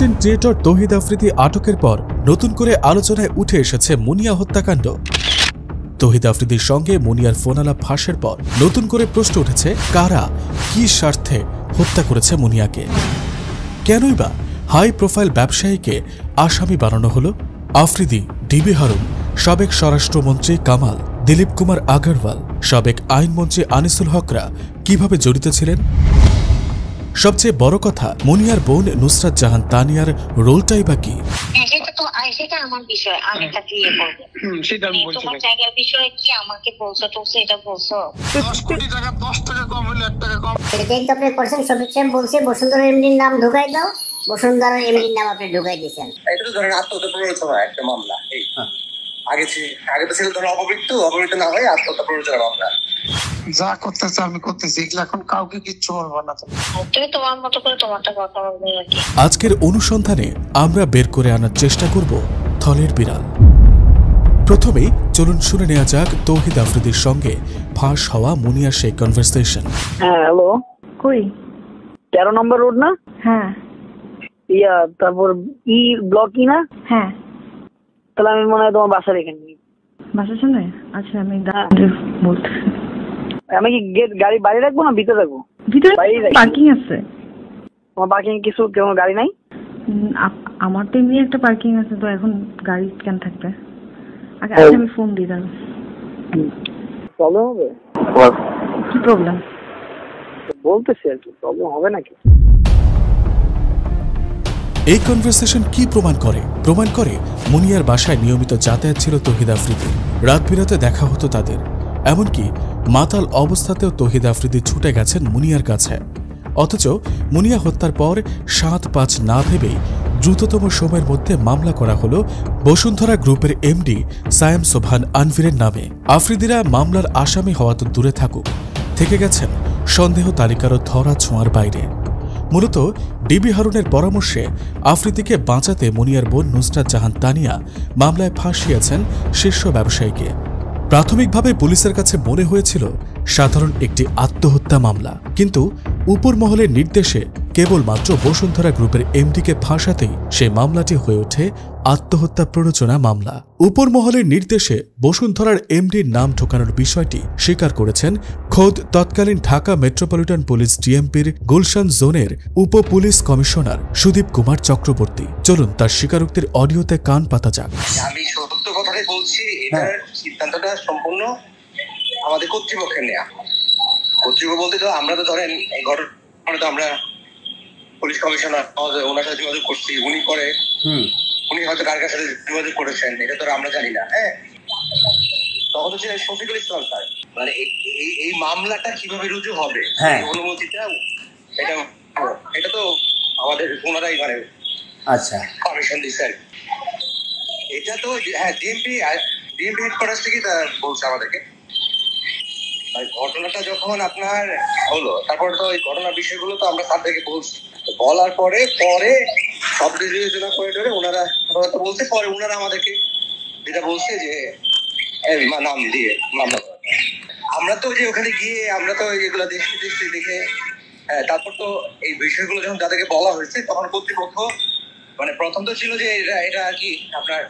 Content creator তৌহিদ আফ্রিদি আটকের পর নতুন করে আলোচনায় উঠে এসেছে মুনিয়া হত্যাকাণ্ড। তৌহিদ আফ্রিদির সঙ্গে মুনিয়ার ফোনালাপ ফাঁসের পর নতুন করে প্রশ্ন উঠেছে, কারা কি স্বার্থে হত্যা করেছে মুনিয়াকে? কেনই বা হাই প্রোফাইল ব্যবসায়ীকে আসামি বানানো হলো? আফ্রিদি, ডিবি হারুন, সাবেক স্বরাষ্ট্রমন্ত্রী কামাল, দিলীপ কুমার আগরওয়াল, সাবেক আইনমন্ত্রী আনিসুল হকরা কিভাবে জড়িত ছিলেন? সবচেয়ে বড় কথা, মুনিয়ার বোন নুসরাত জাহান তানিয়ার রোলটাই বা কি? সেটা আমার বিষয়, আমি তাকে ইয়ে করবো। তোমার জায়গার বিষয়ে কি আমাকে বলছো? তো সেটা বলছো 10 কোটি টাকা 10 টাকা কম হলে 1 টাকা কম। এটাই তো আপনি করছেন। শফিক সাহেব বলছে বসুন্ধরা এমডির নাম ঢুকাই দাও, বসুন্ধরা এমডির নাম আপনি ঢুকাই দিয়েছেন। এটা তো ধরেন আত্মহত্যা প্ররোচনা একটা মামলা। এই আগে তো ছিল ধরেন অপমৃত্যু না হয় আত্মহত্যা প্ররোচনা মামলা। যা করতেছে আমি করতেছি, এগুলো এখন কাউকে কিচ্ছু বলবো না। তুমি তোমার মতো করে তোমারটা কথা বলবে আর কি। আজকের অনুসন্ধানে আমরা বের করে আনার চেষ্টা করব থলের বিড়াল। প্রথমেই চলুন শুনে নেওয়া যাক তৌহিদ আফ্রিদির সঙ্গে ফাঁস হওয়া মুনিয়ার সেই কনভারসেশন। হ্যাঁ, হ্যালো, কই 13 নম্বর রোড না? হ্যাঁ তারপর ব্লক না? হ্যাঁ, তাহলে আমি মনে হয় তোমার বাসার এখানে। বাসার সামনে? আচ্ছা, আমি বলতেছি। আমি কি গাড়ি বাইরে রাখবো না ভিতরে রাখবো? ভিতরে পার্কিং আছে। তোমার পার্কিং কিছু কোনো গাড়ি নাই? আমার তো এমনি একটা পার্কিং আছে, তো এখন গাড়ি কেন থাকবে? আগে আমি ফোন দিই। দাঁড়ান, প্রবলেম হবে? কি প্রবলেম? বলতেছি আর কি, প্রবলেম হবে নাকি? এই কনভারসেশন কি প্রমাণ করে? প্রমাণ করে মুনিয়ার বাসায় নিয়মিত যাতায়াত ছিল তৌহিদ আফ্রিদি। রাত বিরাতে দেখা হতো তাদের। এমনকি মাতাল অবস্থাতেও তৌহিদ আফ্রিদি ছুটে গেছেন মুনিয়ার কাছে। অথচ মুনিয়া হত্যার পর 7-5 না ভেবেই দ্রুততম সময়ের মধ্যে মামলা করা হলো বসুন্ধরা গ্রুপের এমডি সায়েম সোবহান আনভিরের নামে। আফ্রিদিরা মামলার আসামি হওয়া তো দূরে থাকুক, থেকে গেছেন সন্দেহ তালিকারও ধরা ছোঁয়ার বাইরে। মূলত ডিবি হারুনের পরামর্শে আফ্রিদিকে বাঁচাতে মুনিয়ার বোন নুসরাত জাহান তানিয়া মামলায় ফাঁসিয়েছেন শীর্ষ ব্যবসায়ীকে। প্রাথমিকভাবে পুলিশের কাছে মনে হয়েছিল সাধারণ একটি আত্মহত্যা মামলা, কিন্তু উপর মহলের নির্দেশে কেবলমাত্র বসুন্ধরা গ্রুপের এমডিকে ফাঁসাতেই সেই মামলাটি হয়ে ওঠে আত্মহত্যা প্ররোচনা মামলা। উপর মহলের নির্দেশে বসুন্ধরার এমডির নাম ঢোকানোর বিষয়টি স্বীকার করেছেন খোদ তৎকালীন ঢাকা মেট্রোপলিটন পুলিশ ডিএমপির গুলশান জোনের উপ পুলিশ কমিশনার সুদীপ কুমার চক্রবর্তী। চলুন তার স্বীকারোক্তির অডিওতে কান পাতা যাক। আমি সত্য কথাটাই বলছি, এটার সিদ্ধান্তটা সম্পূর্ণ আমাদের কর্তৃপক্ষের নেওয়া। কর্তৃপক্ষ বলতে তো আমরা তো ধরেন এই ঘটনা তো আমরা পুলিশ কমিশনার ওনার সাথে যোগাযোগ করছি, উনি হয়তো কার কার সাথে যোগাযোগ করেছেন এটা তো আমরা জানি না। হ্যাঁ, তখন হচ্ছে শফিকুল ইসলাম স্যার, মানে এই মামলাটা কিভাবে রুজু হবে অনুমতিটা এটা তো আমাদের ওনারাই মানে আচ্ছা কমিশন দিচ্ছেন। এটা তো হ্যাঁ ডিএমপি হেডকোয়ার্টার থেকে বলছে আমাদেরকে। ঘটনাটা যখন আপনার হলো, তারপরে তো এই ঘটনার বিষয়গুলো তো আমরা তাদেরকে বলছি, বলার পরে সব বিবেচনা করে ওনারা বলতে পরে ওনারা আমাদেরকে যেটা বলছে যে নাম দিয়ে মামলা করা। আমরা তো যে ওখানে গিয়ে আমরা তো এগুলো দেখে তারপর তো এই বিষয়গুলো যখন তাদেরকে বলা হয়েছে তখন কর্তৃপক্ষ মানে প্রথম তো ছিল যে এটা আর কি আপনার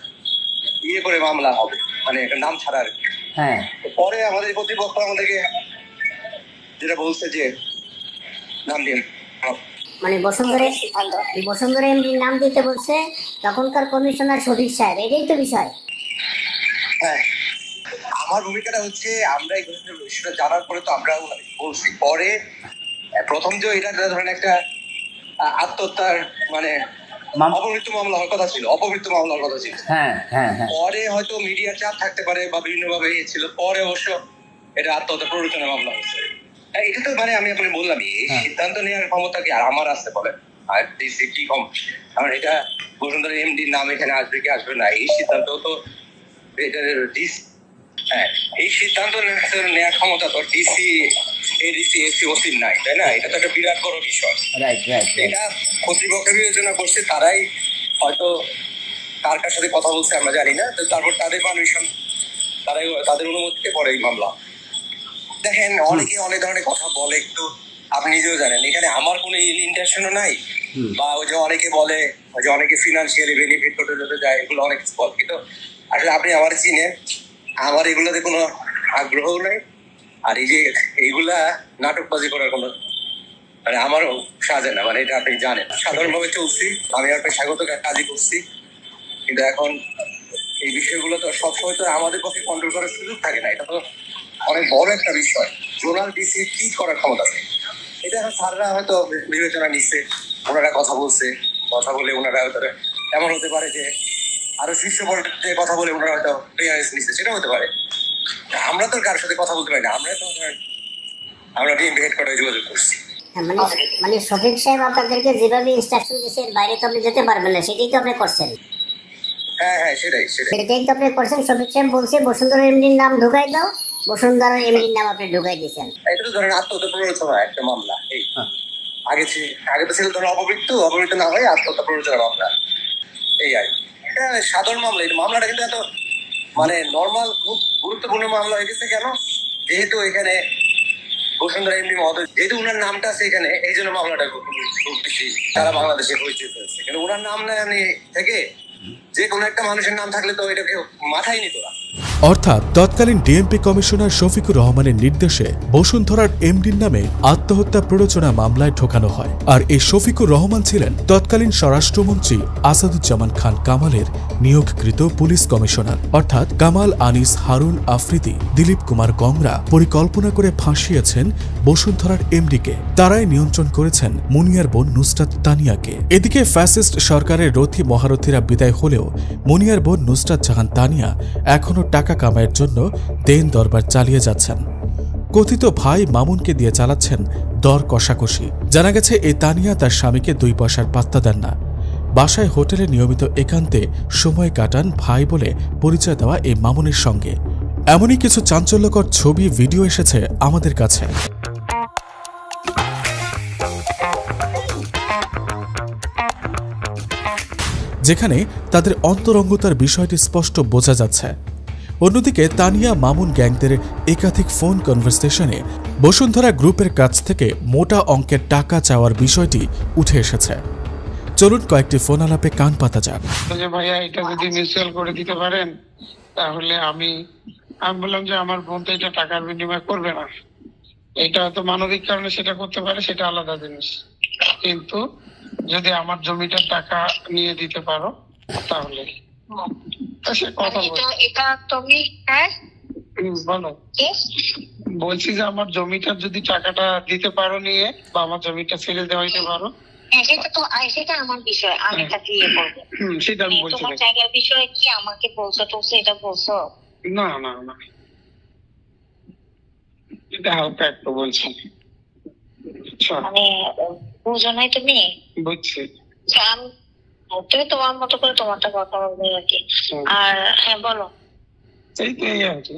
ইয়ে করে মামলা হবে, মানে নাম ছাড়া আর কি। হ্যাঁ, পরে আমাদের কর্তৃপক্ষ আমাদেরকে যেটা বলছে যে নাম দিয়ে মানে বসুন্ধরা এমডির নাম দিতে বলছে তখনকার কমিশনার শফিক সাহেব। এটাই তো বিষয়। হ্যাঁ, আমার ভূমিকাটা হচ্ছে আমরা এই বিষয়টা জানার পরে তো আমরা বলছি। পরে প্রথম যে এটা ধরেন একটা আত্মহত্যার মানে অপমৃত্যু মামলা হওয়ার কথা ছিল, হ্যাঁ হ্যাঁ হ্যাঁ। পরে হয়তো মিডিয়ার চাপ থাকতে পারে বা বিভিন্ন ভাবে ছিল, পরে অবশ্য এটা আত্মহত্যা প্ররোচনা মামলা হয়েছে। এটা তো মানে আমি আপনাকে বললাম এই সিদ্ধান্ত নেওয়ার ক্ষমতা কি আর আমার আসতে পারে আর ডিসি কি কম, কারণ এটা বসুন্ধরা এমডির নাম এখানে আসবে কি আসবে না এই সিদ্ধান্ত তো এই সিদ্ধান্ত নেওয়ার ক্ষমতা তো ডিসি এডিসি এসি ওসির নাই, তাই না? এটা তো একটা বিরাট বড় বিষয়। এটা কর্তৃপক্ষ বিবেচনা করছে, তারাই হয়তো কার কার সাথে কথা বলছে আমরা জানি না, তারপর তাদের পারমিশন তাদের অনুমতিতে পরে এই মামলা। দেখেন অনেকে অনেক ধরনের কথা বলে, একটু আপনি নিজেও জানেন এখানে আমার কোনো ইন্টেনশনও নাই, বা ওই যে অনেকে বলে ওই যে অনেকে ফিনান্সিয়ালি বেনিফিট করতে যায়, এগুলো অনেক কিছু বল, কিন্তু আসলে আপনি আমার চিনেন, আমার এগুলোতে কোনো আগ্রহও নাই। আর এই যে এইগুলা নাটকবাজি করার কোনো মানে আমারও সাজে না, মানে এটা আপনি জানেন। সাধারণভাবে চলছি, আমি একটা স্বাগত কাজই করছি, কিন্তু এখন এই বিষয়গুলো তো সবসময় তো আমাদের পক্ষে কন্ট্রোল করার সুযোগ থাকে না। এটা তো অনেক বড় একটা বিষয়, জোনাল ডিসি কি করার ক্ষমতা আছে এটা এখন স্যাররা হয়তো বিবেচনা নিচ্ছে, ওনারা কথা বলছে, কথা বলে ওনারা হয়তো এমন হতে পারে যে আরো শীর্ষ পর্যায়ে কথা বলে ওনারা হয়তো ক্লিয়ারেন্স নিচ্ছে, সেটা হতে পারে। আমরা তো কারোর সাথে কথা বলতে পারি না, আমরা ডিএমপি হেডকোয়ার্টারে যোগাযোগ করছি। মানে শফিক সাহেব আপনাদেরকে যেভাবে ইনস্ট্রাকশন দিয়েছে এর বাইরে তো আপনি যেতে পারবেন না, সেটাই তো আপনি করছেন। হ্যাঁ সেটাই তো আপনি করছেন। শফিক সাহেব বলছে বসুন্ধরা এমডির নাম ঢুকাই দাও, বসুন্ধরা এমডির নাম আপনি ঢুকাই দিয়েছেন। এটা তো ধরেন আত্মহত্যা প্ররোচনা একটা মামলা। এই আগে তো ছিল ধরেন অপমৃত্যু না হয় আত্মহত্যা প্ররোচনা মামলা। এই আর এটা সাধারণ মামলা। এই মামলাটা কিন্তু এত মানে নর্মাল খুব গুরুত্বপূর্ণ মামলা হয়ে গেছে কেন, যেহেতু এখানে বসুন্ধরা এমডি মহোদয়, যেহেতু উনার নামটা আছে এখানে, এই জন্য মামলাটা খুব বেশি সারা বাংলাদেশে পরিচিত হয়েছে। কিন্তু উনার নাম থেকে যে কোনো একটা মানুষের নাম থাকলে তো এটাকে মাথায় নিত না। অর্থাৎ তৎকালীন ডিএমপি কমিশনার শফিকুর রহমানের নির্দেশে বসুন্ধরার এমডির নামে আত্মহত্যা প্ররোচনা মামলায় ঢোকানো হয়। আর এই শফিকুর রহমান ছিলেন তৎকালীন স্বরাষ্ট্রমন্ত্রী আসাদুজ্জামান খান কামালের নিয়োগকৃত পুলিশ কমিশনার। অর্থাৎ কামাল, আনিস, হারুন আফ্রিদি, দিলীপ কুমার গংরা পরিকল্পনা করে ফাঁসিয়েছেন বসুন্ধরার এমডিকে। তারাই নিয়ন্ত্রণ করেছেন মুনিয়ার বোন নুসরাত তানিয়াকে। এদিকে ফ্যাসিস্ট সরকারের রথী মহারথীরা বিদায় হলেও মুনিয়ার বোন নুসরাত জাহান তানিয়া এখনও টাকা কামাইয়ের জন্য দেন দরবার চালিয়ে যাচ্ছেন। কথিত ভাই মামুনকে দিয়ে চালাচ্ছেন দর কষাকষি। জানা গেছে এই তানিয়া তার স্বামীকে 2 পয়সার পাত্তা দেন না। বাসায় হোটেলে নিয়মিত একান্তে সময় কাটান ভাই বলে পরিচয় দেওয়া এই মামুনের সঙ্গে। এমনই কিছু চাঞ্চল্যকর ছবি, ভিডিও এসেছে আমাদের কাছে। যেখানে তাদের অন্তরঙ্গতার বিষয়টি স্পষ্ট বোঝা যাচ্ছে। অন্যদিকে তানিয়া মামুন গ্যাংদের একাধিক ফোন কনভারসেশনে বসুন্ধরা গ্রুপের কাছ থেকে মোটা অঙ্কের টাকা চাওয়ার বিষয়টি উঠে এসেছে। চলুন কয়েকটি ফোন আলাপে কান পাতা যাক। ভাইয়া এটা যদি মিউচুয়াল করে দিতে পারেন তাহলে আমি বললাম যে আমার বোন তো এটা টাকার বিনিময় করবে না, এটা তো মানবিক কারণে সেটা করতে পারে, সেটা আলাদা জিনিস। কিন্তু যদি আমার জমিটার টাকা নিয়ে দিতে পারো তাহলে বলো। বলছি যে আমার জমিটার যদি টাকাটা দিতে পারো নিয়ে, বা আমার জমিটা ছেড়ে দেওয়াইতে পারো, সেটা আমার বিষয়, আমি তাকে ইয়ে করবো। সেটা আমি বলছি। তোমার জায়গার বিষয়ে কি আমাকে বলছো? তো এটা বলছো না না না, এটা হালকা একটু বলছি, মানে বুঝো নাই তুমি? বুঝছি। তুমি তোমার মতো করে তোমারটা কথা বলবে আর কি। আর হ্যাঁ বলো। এই তো এই আর কি।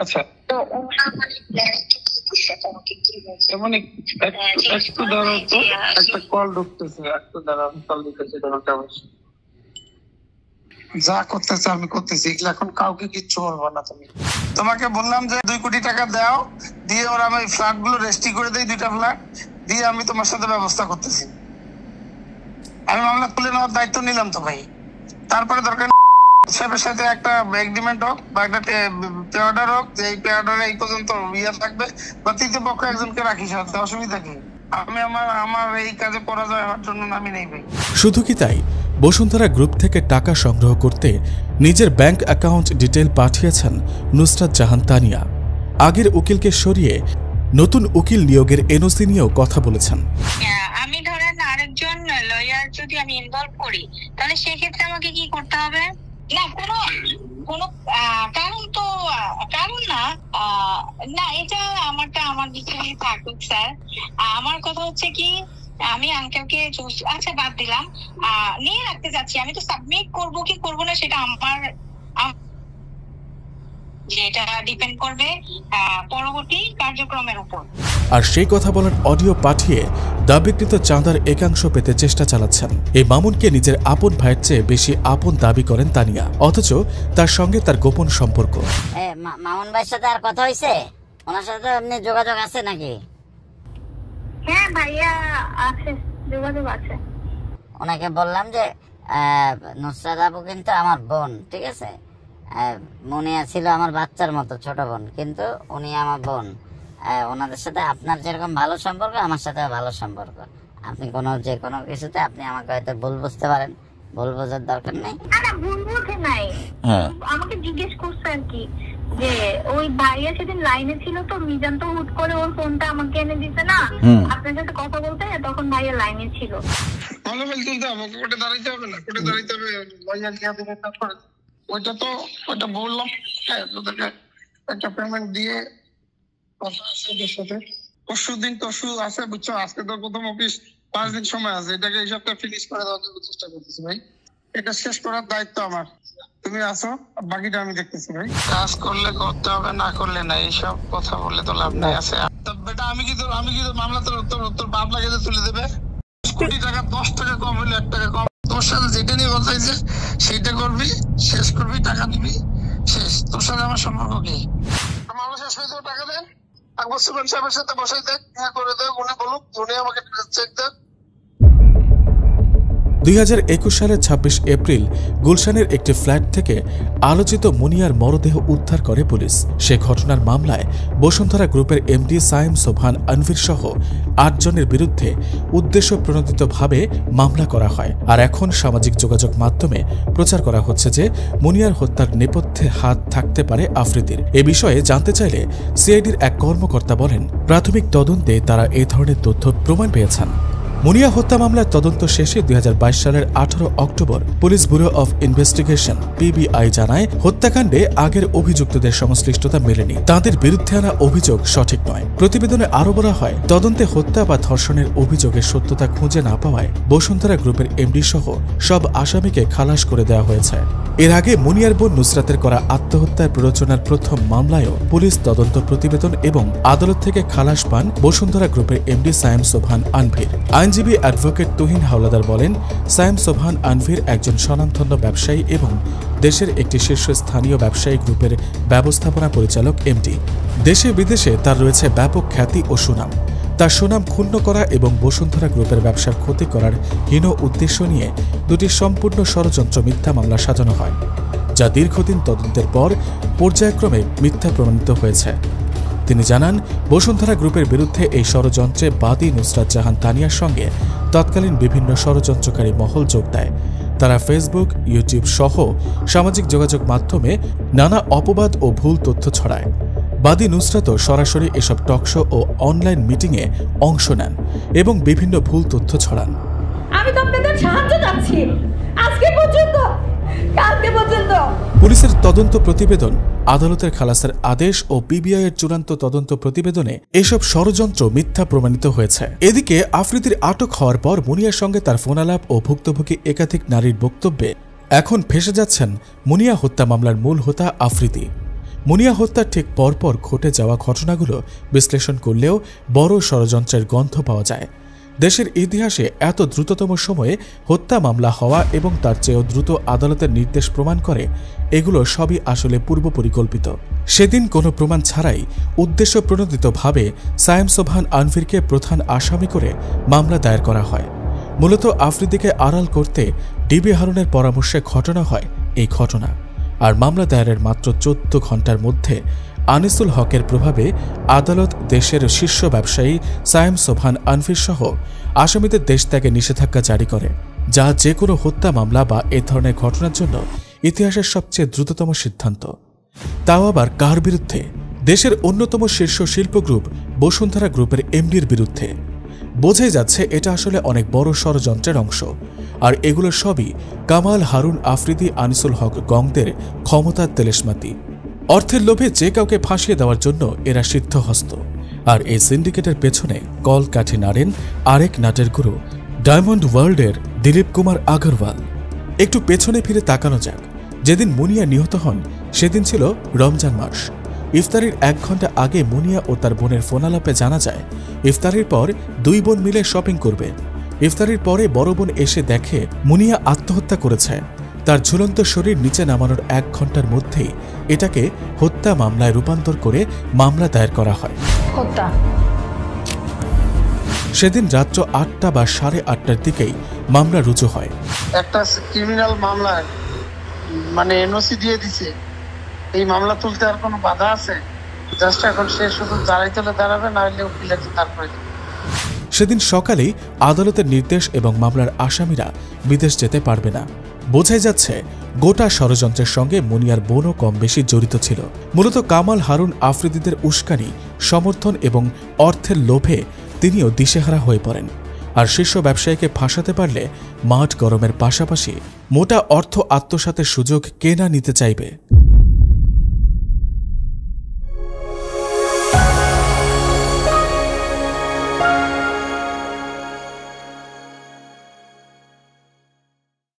আচ্ছা তো একটু ধরো তো, একটা কল ঢুকতেছে, একটু দাঁড়া, কল দিতেছে তোমাকে। যা করতেছে আমি করতেছি, এগুলো এখন কাউকে কিচ্ছু বলবো না। তোমাকে বললাম যে 2 কোটি টাকা দাও, দিয়ে ওরা আমি ফ্ল্যাট গুলো রেজিস্ট্রি করে দেই, 2টা ফ্ল্যাট দিয়ে আমি তোমার সাথে ব্যবস্থা করতেছি। আমি মামলা তুলে নেওয়ার দায়িত্ব নিলাম তো ভাই। তারপরে দরকার সাহেবের সাথে একটা এগ্রিমেন্ট হোক বা একটা পে অর্ডার হোক, যে এই পে অর্ডারে এই পর্যন্ত ইয়ে থাকবে, বা তৃতীয় পক্ষ একজনকে রাখি, সাথে অসুবিধা কি? আমি আমার এই কাজে পরাজয় হওয়ার জন্য নামি নেই ভাই। শুধু কি তাই, বসুন্ধরা গ্রুপ থেকে টাকা সংগ্রহ করতে নিজের ব্যাংক অ্যাকাউন্ট ডিটেল পাঠিয়েছেন নুসরাত জাহান তানিয়া। আগের উকিলকে সরিয়ে নতুন উকিল নিয়োগের এনওসি নিয়েও কথা বলেছেন। আমি ধরেন আরেকজন লয়ার যদি আমি ইনভলভ করি, তাহলে সেক্ষেত্রে আমাকে কি করতে হবে? না কোনো কারণ না, এটা আমার দিকে থাকুক স্যার। আমার কথা হচ্ছে কি, আমি আঙ্কেলকে আচ্ছা বাদ দিলাম, নিয়ে রাখতে চাচ্ছি। আমি তো সাবমিট করবো কি করবো না সেটা আমার, যেটা ডিপেন্ড করবে পরবর্তী কার্যক্রমের উপর। আর সেই কথা বলার অডিও পাঠিয়ে দাবিকৃত চাঁদার একাংশ পেতে চেষ্টা চালাচ্ছেন। এই মামুনকে নিজের আপন ভাইয়ের চেয়ে বেশি আপন দাবি করেন তানিয়া, অথচ তার সঙ্গে তার গোপন সম্পর্ক। মামুন ভাইয়ের সাথে আর কথা হয়েছে? ওনার সাথে এমনি যোগাযোগ আছে নাকি? হ্যাঁ ভাইয়া আছে, যোগাযোগ আছে। ওনাকে বললাম যে নুসরাত আপু কিন্তু আমার বোন, ঠিক আছে, মুনিয়া ছিল আমার বাচ্চার মতো ছোট বোন, কিন্তু উনি আমার বোন। ওনাদের সাথে আপনার যেরকম ভালো সম্পর্ক আমার সাথে ভালো সম্পর্ক। আপনি যে কোনো কিছুতে আপনি আমাকে হয়তো ভুল বুঝতে পারেন, ভুল বোঝার দরকার নেই। ভুল বুঝে নাই, আমাকে জিজ্ঞেস করছে আর কি যে ওই ভাইয়া সেদিন লাইনে ছিল তো, মিজান তো হুট করে ওর ফোনটা আমাকে এনে দিছে না আপনার সাথে কথা বলতে, তখন ভাইয়া লাইনে ছিল। ভালো ফেল তুলতে হবে, কোর্টে দাঁড়াইতে হবে না, কোর্টে দাঁড়াইতে হবে, লয়ার লিয়া দেবে। তারপর ওইটা বললাম, হ্যাঁ তোদেরকে একটা পেমেন্ট দিয়ে কথা আছে ওদের সাথে। পরশু আছে বুঝছো, আজকে তো প্রথম অফিস, 5 দিন সময় আছে, এটাকে এই সপ্তাহে ফিনিশ করে দেওয়ার জন্য চেষ্টা করতেছি ভাই। এটা শেষ করার দায়িত্ব আমার, তুমি আসো, বাকিটা আমি দেখতেছি ভাই। কাজ করলে করতে হবে, না করলে না, এইসব কথা বললে তো লাভ নাই আছে। বেটা আমি কি মামলা তোর বাপ লাগে তুলে দেবে? 10 কোটি টাকা 10 টাকা কম হলে 1 টাকা কম। তোর সাথে যেটা নিয়ে কথা হয়েছে সেইটা করবি, শেষ করবি, টাকা দিবি, শেষ। তোর সাথে আমার সম্পর্ক কি? মামলা শেষ হয়ে যাবে, টাকা দেন। আকবর সুবেন সাহেবের সাথে বসাই দেখ, করে দেখ, উনি বলুক, উনি আমাকে চেক দেন। 2021 সালের 26 এপ্রিল গুলশানের একটি ফ্ল্যাট থেকে আলোচিত মুনিয়ার মরদেহ উদ্ধার করে পুলিশ। সে ঘটনার মামলায় বসুন্ধরা গ্রুপের এমডি সায়েম সোবহান আনভির সহ 8 জনের বিরুদ্ধে উদ্দেশ্য প্রণোদিতভাবে মামলা করা হয়। আর এখন সামাজিক যোগাযোগ মাধ্যমে প্রচার করা হচ্ছে যে মুনিয়ার হত্যার নেপথ্যে হাত থাকতে পারে আফ্রিদির। এ বিষয়ে জানতে চাইলে সিআইডির এক কর্মকর্তা বলেন, প্রাথমিক তদন্তে তারা এই ধরনের তথ্য প্রমাণ পেয়েছেন। মুনিয়া হত্যা মামলার তদন্ত শেষে 2022 সালের 18 October police bureau of investigation PBI জানায়, হত্যাকাণ্ডে আগের অভিযুক্তদের সংশ্লিষ্টতা মেলেনি, তাদের বিরুদ্ধে আনা অভিযোগ সঠিক নয়। প্রতিবেদনে আরও বলা হয়, তদন্তে হত্যা বা ধর্ষণের অভিযোগের সত্যতা খুঁজে না পাওয়ায় বসুন্ধরা গ্রুপের এমডি সহ সব আসামিকে খালাস করে দেওয়া হয়েছে। এর আগে মুনিয়ার বোন নুসরাতের করা আত্মহত্যার প্ররোচনার প্রথম মামলায়ও পুলিশ তদন্ত প্রতিবেদন এবং আদালত থেকে খালাস পান বসুন্ধরা গ্রুপের এমডি সায়েম সোবহান আনভির। আইনজীবী অ্যাডভোকেট তুহিন হাওলাদার বলেন, সায়েম সোবহান আনভির একজন স্বনামধন্য ব্যবসায়ী এবং দেশের একটি শীর্ষস্থানীয় ব্যবসায়ী গ্রুপের ব্যবস্থাপনা পরিচালক এমডি। দেশে বিদেশে তার রয়েছে ব্যাপক খ্যাতি ও সুনাম। তার সুনাম ক্ষুণ্ণ করা এবং বসুন্ধরা গ্রুপের ব্যবসার ক্ষতি করার হীন উদ্দেশ্য নিয়ে দুটি সম্পূর্ণ ষড়যন্ত্র মিথ্যা মামলা সাজানো হয়, যা দীর্ঘদিন তদন্তের পর পর্যায়ক্রমে মিথ্যা প্রমাণিত হয়েছে। তিনি জানান, বসুন্ধরা গ্রুপের বিরুদ্ধে এই ষড়যন্ত্রে বাদী নুসরাত জাহান তানিয়ার সঙ্গে তৎকালীন বিভিন্ন ষড়যন্ত্রকারী মহল যোগ দেয়। তারা ফেসবুক, ইউটিউব সহ সামাজিক যোগাযোগ মাধ্যমে নানা অপবাদ ও ভুল তথ্য ছড়ায়। বাদী নুসরাতও সরাসরি এসব টকশো ও অনলাইন মিটিংয়ে অংশ নেন এবং বিভিন্ন ভুল তথ্য ছড়ান। আমি তো আপনাদের সাহায্য চাচ্ছি, আজকে পর্যন্ত, কালকে পর্যন্ত। পুলিশের তদন্ত প্রতিবেদন, আদালতের খালাসের আদেশ ও পিবিআইয়ের চূড়ান্ত তদন্ত প্রতিবেদনে এসব ষড়যন্ত্র মিথ্যা প্রমাণিত হয়েছে। এদিকে আফ্রিদির আটক হওয়ার পর মুনিয়ার সঙ্গে তার ফোনালাপ ও ভুক্তভোগী একাধিক নারীর বক্তব্যে এখন ফেঁসে যাচ্ছেন মুনিয়া হত্যা মামলার মূল হোতা আফ্রিদি। মুনিয়া হত্যার ঠিক পরপর ঘটে যাওয়া ঘটনাগুলো বিশ্লেষণ করলেও বড় ষড়যন্ত্রের গন্ধ পাওয়া যায়। দেশের ইতিহাসে এত দ্রুততম সময়ে হত্যা মামলা হওয়া এবং তার চেয়েও দ্রুত আদালতের নির্দেশ প্রমাণ করে এগুলো সবই আসলে পূর্ব পরিকল্পিত। সেদিন কোনো প্রমাণ ছাড়াই উদ্দেশ্য প্রণোদিতভাবে সায়েম সোবহান আনভিরকে প্রধান আসামি করে মামলা দায়ের করা হয়। মূলত আফ্রিদিকে আড়াল করতে ডিবি হারুনের পরামর্শে ঘটনা হয় এই ঘটনা। আর মামলা দায়েরের মাত্র 14 ঘণ্টার মধ্যে আনিসুল হকের প্রভাবে আদালত দেশের শীর্ষ ব্যবসায়ী সায়েম সোবহান আনভির সহ আসামিদের দেশ ত্যাগে নিষেধাজ্ঞা জারি করে, যা যে কোনো হত্যা মামলা বা এ ধরনের ঘটনার জন্য ইতিহাসের সবচেয়ে দ্রুততম সিদ্ধান্ত। তাও আবার কার বিরুদ্ধে? দেশের অন্যতম শীর্ষ শিল্প গ্রুপ বসুন্ধরা গ্রুপের এমডির বিরুদ্ধে। বোঝাই যাচ্ছে এটা আসলে অনেক বড় ষড়যন্ত্রের অংশ। আর এগুলো সবই কামাল, হারুন, আফ্রিদি, আনিসুল হক গংদের ক্ষমতার তেলেশমাতি। অর্থের লোভে যে কাউকে ফাঁসিয়ে দেওয়ার জন্য এরা সিদ্ধহস্ত। আর এই সিন্ডিকেটের পেছনে কল কাঠি নাড়েন আরেক নাটের গুরু ডায়মন্ড ওয়ার্ল্ডের দিলীপ কুমার আগরওয়াল। একটু পেছনে ফিরে তাকানো যাক। যেদিন মুনিয়া নিহত হন সেদিন ছিল রমজান মাস। ইফতারির 1 ঘন্টা আগে মুনিয়া ও তার বোনের ফোনালাপে জানা যায় ইফতারির পর 2 বোন মিলে শপিং করবে। ইফতারির পরে বড় বোন এসে দেখে মুনিয়া আত্মহত্যা করেছে। তার ঝুলন্ত শরীর নিচে নামানোর 1 ঘন্টার মধ্যেই এটাকে হত্যা মামলায় রূপান্তর করে মামলা দায়ের করা হয়। সেদিন রাত্র 8টা বা 8:30টার দিকেই মামলা রুজু হয়। একটা ক্রিমিনাল মামলায় মানে এনওসি দিয়ে দিছে, এই মামলা তুলতে আর কোনো বাধা আছে? জাস্ট এখন সে শুধু দাঁড়াইতে হলে দাঁড়াবে, না হলে উকিলের তারপরে। সেদিন সকালেই আদালতের নির্দেশ এবং মামলার আসামিরা বিদেশ যেতে পারবে না। বোঝাই যাচ্ছে গোটা ষড়যন্ত্রের সঙ্গে মুনিয়ার বোনও কম বেশি জড়িত ছিল। মূলত কামাল হারুন আফ্রিদিদের উস্কানি, সমর্থন এবং অর্থের লোভে তিনিও দিশেহারা হয়ে পড়েন। আর শীর্ষ ব্যবসায়ীকে ফাঁসাতে পারলে মাঠ গরমের পাশাপাশি মোটা অর্থ আত্মসাতের সুযোগ কে না নিতে চাইবে।